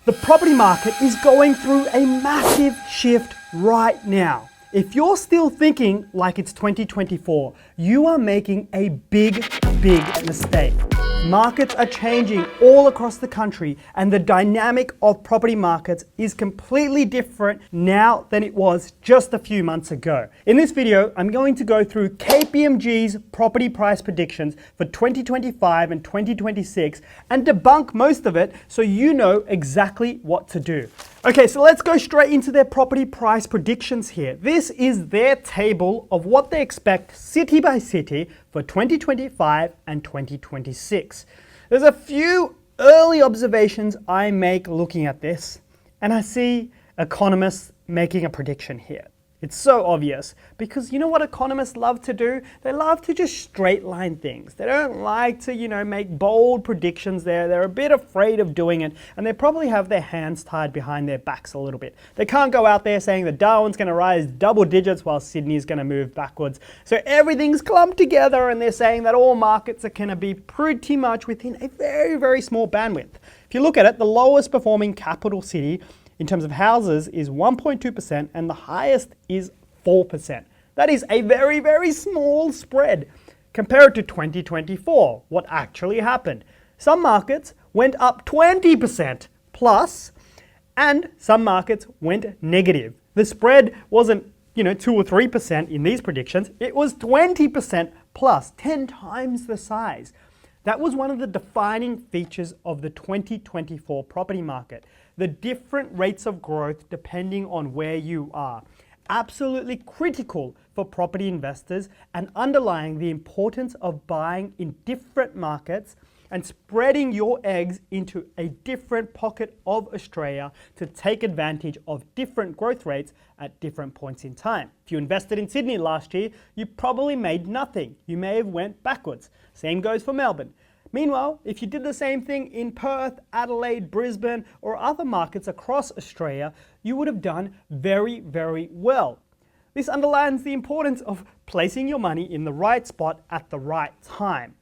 The property market is going through a massive shift right now. If you're still thinking like it's 2024, you are making a big mistake. Markets are changing all across the country, and the dynamic of property markets is completely different now than it was just a few months ago. In this video, I'm going to go through KPMG's property price predictions for 2025 and 2026 and debunk most of it so you know exactly what to do. Okay, so let's go straight into their property price predictions here. This is their table of what they expect city by city for 2025 and 2026. There's a few early observations I make looking at this, and I see economists making a prediction here. It's so obvious because you know what economists love to do? They love to just straight line things. They don't like to, make bold predictions there. They're a bit afraid of doing it, and they probably have their hands tied behind their backs a little bit. They can't go out there saying that Darwin's going to rise double digits while Sydney's going to move backwards. So everything's clumped together, and they're saying that all markets are going to be pretty much within a very small bandwidth. If you look at it, the lowest performing capital city in terms of houses is 1.2% and the highest is 4%. That is a very small spread compared to 2024, what actually happened. Some markets went up 20% plus and some markets went negative. The spread wasn't 2 or 3% in these predictions, it was 20% plus, 10 times the size. That was one of the defining features of the 2024 property market. The different rates of growth depending on where you are. Absolutely critical for property investors and underlying the importance of buying in different markets and spreading your eggs into a different pocket of Australia to take advantage of different growth rates at different points in time. If you invested in Sydney last year, you probably made nothing. You may have went backwards. Same goes for Melbourne. Meanwhile, if you did the same thing in Perth, Adelaide, Brisbane, or other markets across Australia, you would have done very well. This underlines the importance of placing your money in the right spot at the right time.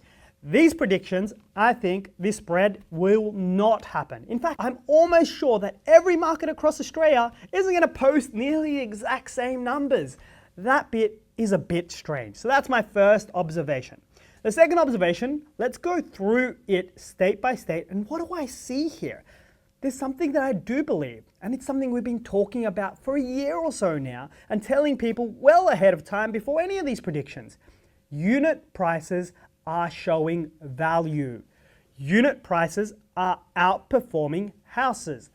These predictions, I think this spread will not happen. In fact, I'm almost sure that every market across Australia isn't going to post nearly the exact same numbers. That bit is a bit strange. So that's my first observation. The second observation, let's go through it state by state, and what do I see here? There's something that I do believe, and it's something we've been talking about for a year or so now, and telling people well ahead of time before any of these predictions. Unit prices are showing value. Unit prices are outperforming houses.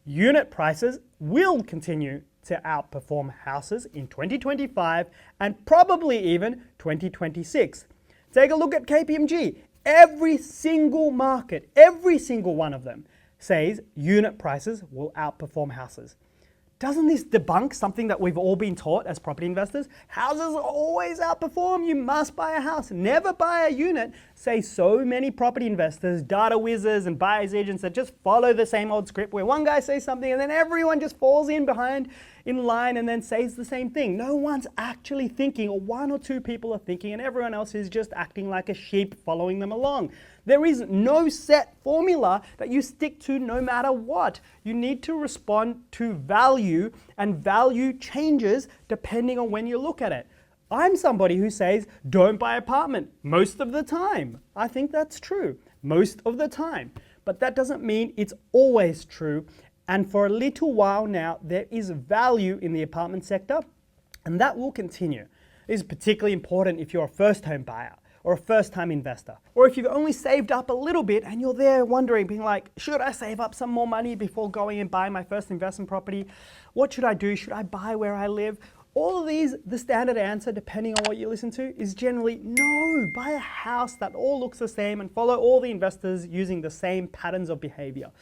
Unit prices will continue to outperform houses in 2025 and probably even 2026. Take a look at KPMG. Every single market, every single one of them says unit prices will outperform houses. Doesn't this debunk something that we've all been taught as property investors? Houses always outperform. You must buy a house, never buy a unit, say so many property investors, data whizzes and buyer's agents that just follow the same old script where one guy says something and then everyone just falls in line and then says the same thing. No one's actually thinking, or one or two people are thinking and everyone else is just acting like a sheep following them along. There is no set formula that you stick to no matter what. You need to respond to value, and value changes depending on when you look at it. I'm somebody who says don't buy an apartment most of the time. I think that's true most of the time, but that doesn't mean it's always true. And for a little while now, there is value in the apartment sector, and that will continue. This is particularly important if you're a first-home buyer or a first-time investor, or if you've only saved up a little bit and you're there wondering, being like, should I save up some more money before going and buying my first investment property? What should I do? Should I buy where I live? All of these, the standard answer, depending on what you listen to, is generally no. Buy a house that all looks the same and follow all the investors using the same patterns of behavior.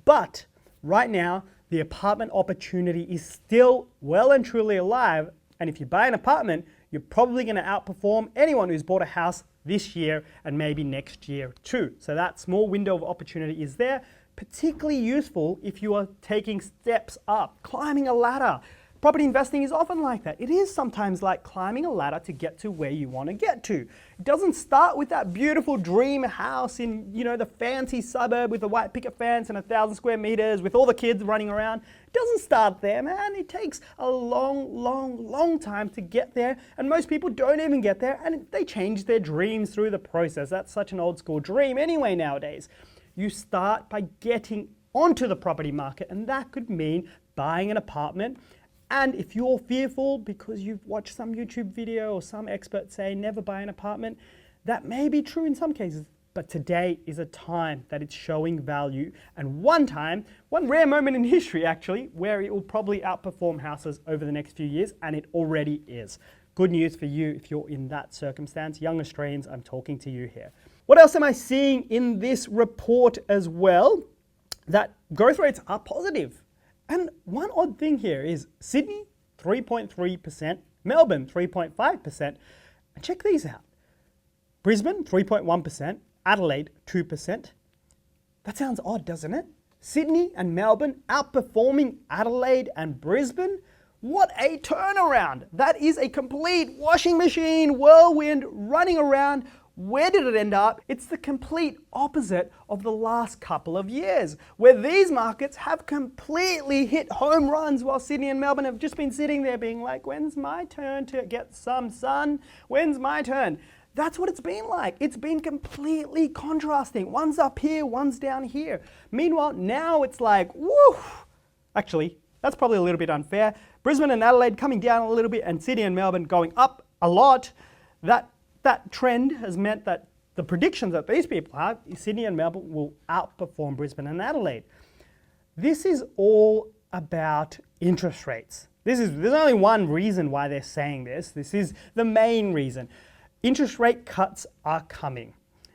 But right now, the apartment opportunity is still well and truly alive, and if you buy an apartment, you're probably going to outperform anyone who's bought a house this year and maybe next year too. So that small window of opportunity is there, particularly useful if you are taking steps up, climbing a ladder, Property investing is often like that. It is sometimes like climbing a ladder to get to where you want to get to. It doesn't start with that beautiful dream house in, the fancy suburb with a white picket fence and 1,000 square meters with all the kids running around. It doesn't start there, man. It takes a long time to get there, and most people don't even get there, and they change their dreams through the process. That's such an old school dream anyway nowadays. You start by getting onto the property market, and that could mean buying an apartment. And if you're fearful because you've watched some YouTube video or some expert say never buy an apartment, that may be true in some cases, but today is a time that it's showing value, and one rare moment in history actually, where it will probably outperform houses over the next few years, and it already is. Good news for you if you're in that circumstance. Young Australians, I'm talking to you here. What else am I seeing in this report as well? That growth rates are positive. And one odd thing here is Sydney, 3.3%, Melbourne, 3.5%. And check these out. Brisbane, 3.1%, Adelaide, 2%. That sounds odd, doesn't it? Sydney and Melbourne outperforming Adelaide and Brisbane? What a turnaround! That is a complete washing machine, whirlwind, running around. Where did it end up? It's the complete opposite of the last couple of years, where these markets have completely hit home runs while Sydney and Melbourne have just been sitting there being like, when's my turn to get some sun? When's my turn? That's what it's been like. It's been completely contrasting. One's up here, one's down here. Meanwhile, now it's like, woo! Actually, that's probably a little bit unfair. Brisbane and Adelaide coming down a little bit, and Sydney and Melbourne going up a lot. That trend has meant that the predictions that these people have, Sydney and Melbourne will outperform Brisbane and Adelaide. This is all about interest rates. There's only one reason why they're saying this. This is the main reason. Interest rate cuts are coming.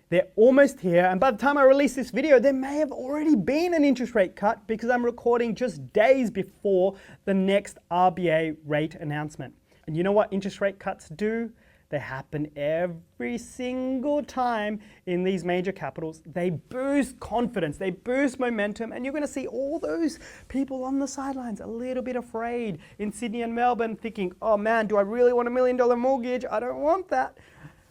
They're almost here, and by the time I release this video, there may have already been an interest rate cut because I'm recording just days before the next RBA rate announcement. And you know what interest rate cuts do? They happen every single time in these major capitals. They boost confidence, they boost momentum, and you're going to see all those people on the sidelines a little bit afraid in Sydney and Melbourne thinking, oh man, do I really want $1 million mortgage? I don't want that.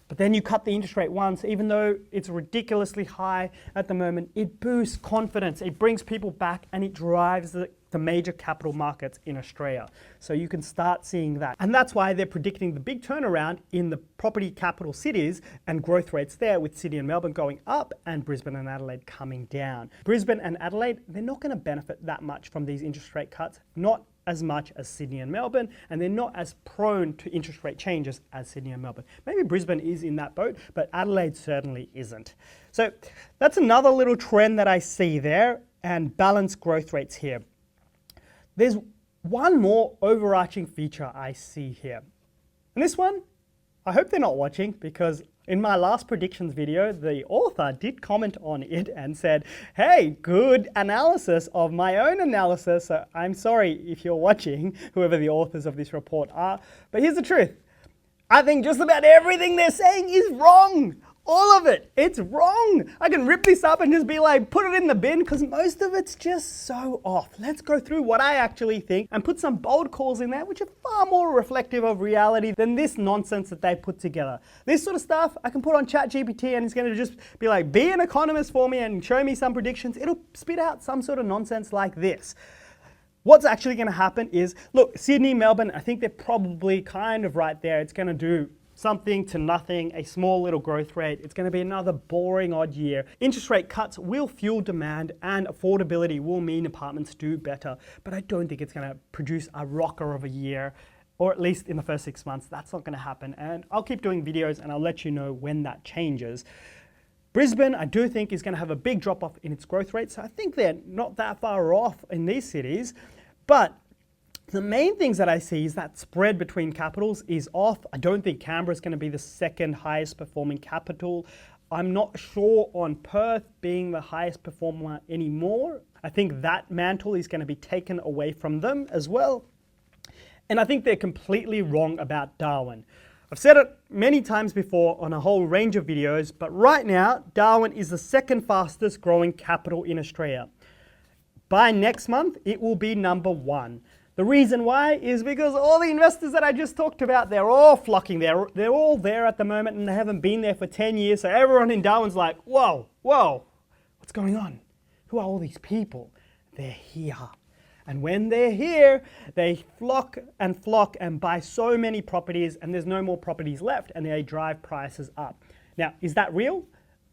But then you cut the interest rate once, even though it's ridiculously high at the moment, it boosts confidence, it brings people back, and it drives the major capital markets in Australia. So you can start seeing that. And that's why they're predicting the big turnaround in the property capital cities and growth rates there, with Sydney and Melbourne going up and Brisbane and Adelaide coming down. Brisbane and Adelaide, they're not going to benefit that much from these interest rate cuts, not as much as Sydney and Melbourne, and they're not as prone to interest rate changes as Sydney and Melbourne. Maybe Brisbane is in that boat, but Adelaide certainly isn't. So that's another little trend that I see there, and balanced growth rates here. There's one more overarching feature I see here. And this one, I hope they're not watching, because in my last predictions video, the author did comment on it and said, hey, good analysis of my own analysis. So I'm sorry if you're watching, whoever the authors of this report are. But here's the truth. I think just about everything they're saying is wrong. All of it, it's wrong. I can rip this up and just be like, put it in the bin, because most of it's just so off. Let's go through what I actually think and put some bold calls in there, which are far more reflective of reality than this nonsense that they put together. This sort of stuff I can put on ChatGPT, and it's going to just be like, be an economist for me and show me some predictions. It'll spit out some sort of nonsense like this. What's actually going to happen is, look, Sydney, Melbourne, I think they're probably kind of right there. It's going to do something to nothing, a small little growth rate. It's going to be another boring odd year. Interest rate cuts will fuel demand, and affordability will mean apartments do better. But I don't think it's going to produce a rocker of a year, or at least in the first 6 months. That's not going to happen. And I'll keep doing videos and I'll let you know when that changes. Brisbane, I do think, is going to have a big drop off in its growth rate. So I think they're not that far off in these cities. But the main things that I see is that spread between capitals is off. I don't think Canberra is going to be the second highest performing capital. I'm not sure on Perth being the highest performer anymore. I think that mantle is going to be taken away from them as well. And I think they're completely wrong about Darwin. I've said it many times before on a whole range of videos, but right now, Darwin is the second fastest growing capital in Australia. By next month, it will be number 1. The reason why is because all the investors that I just talked about, they're all flocking there. They're all there at the moment and they haven't been there for 10 years. So everyone in Darwin's like, whoa, what's going on? Who are all these people? They're here. And when they're here, they flock and buy so many properties and there's no more properties left and they drive prices up. Now, is that real?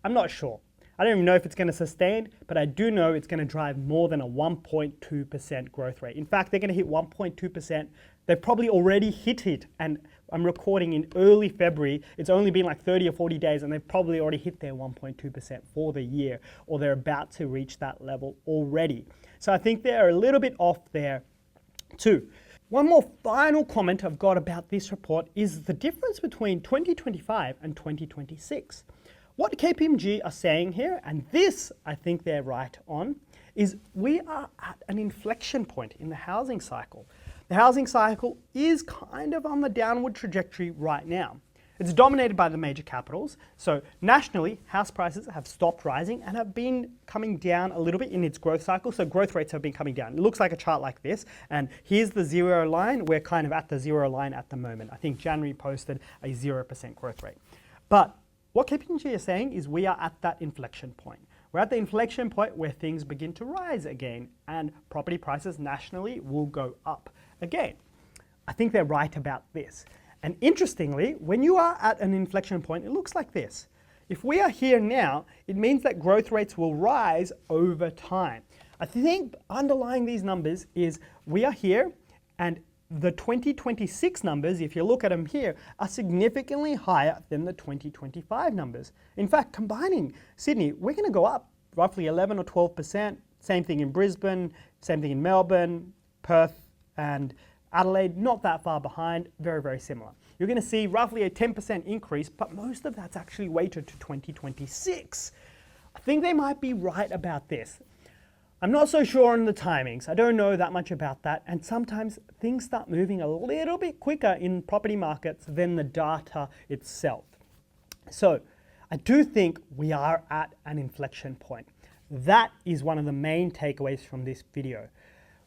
I'm not sure. I don't even know if it's going to sustain, but I do know it's going to drive more than a 1.2% growth rate. In fact, they're going to hit 1.2%. They've probably already hit it, and I'm recording in early February. It's only been like 30 or 40 days, and they've probably already hit their 1.2% for the year, or they're about to reach that level already. So I think they're a little bit off there too. One more final comment I've got about this report is the difference between 2025 and 2026. What KPMG are saying here, and this I think they're right on, is we are at an inflection point in the housing cycle. The housing cycle is kind of on the downward trajectory right now. It's dominated by the major capitals. So nationally, house prices have stopped rising and have been coming down a little bit in its growth cycle. So growth rates have been coming down. It looks like a chart like this. And here's the zero line. We're kind of at the zero line at the moment. I think January posted a 0% growth rate. But what KPMG is saying is we are at that inflection point. We're at the inflection point where things begin to rise again and property prices nationally will go up again. I think they're right about this. And interestingly, when you are at an inflection point, it looks like this. If we are here now, it means that growth rates will rise over time. I think underlying these numbers is we are here and the 2026 numbers, if you look at them here, are significantly higher than the 2025 numbers. In fact, combining Sydney, we're going to go up roughly 11 or 12%. Same thing in Brisbane, same thing in Melbourne, Perth and Adelaide, not that far behind, very, very similar. You're going to see roughly a 10% increase, but most of that's actually weighted to 2026. I think they might be right about this. I'm not so sure on the timings. I don't know that much about that. And sometimes things start moving a little bit quicker in property markets than the data itself. So I do think we are at an inflection point. That is one of the main takeaways from this video.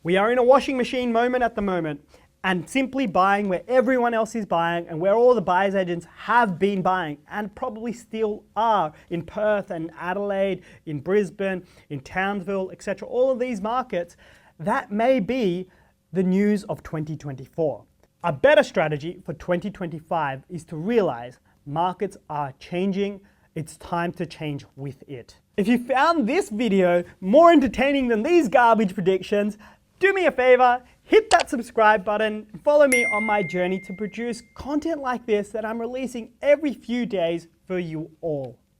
We are in a washing machine moment at the moment and simply buying where everyone else is buying and where all the buyer's agents have been buying and probably still are in Perth and Adelaide, in Brisbane, in Townsville, etc. All of these markets, that may be the news of 2024. A better strategy for 2025 is to realize markets are changing. It's time to change with it. If you found this video more entertaining than these garbage predictions, do me a favor, hit that subscribe button, and follow me on my journey to produce content like this that I'm releasing every few days for you all.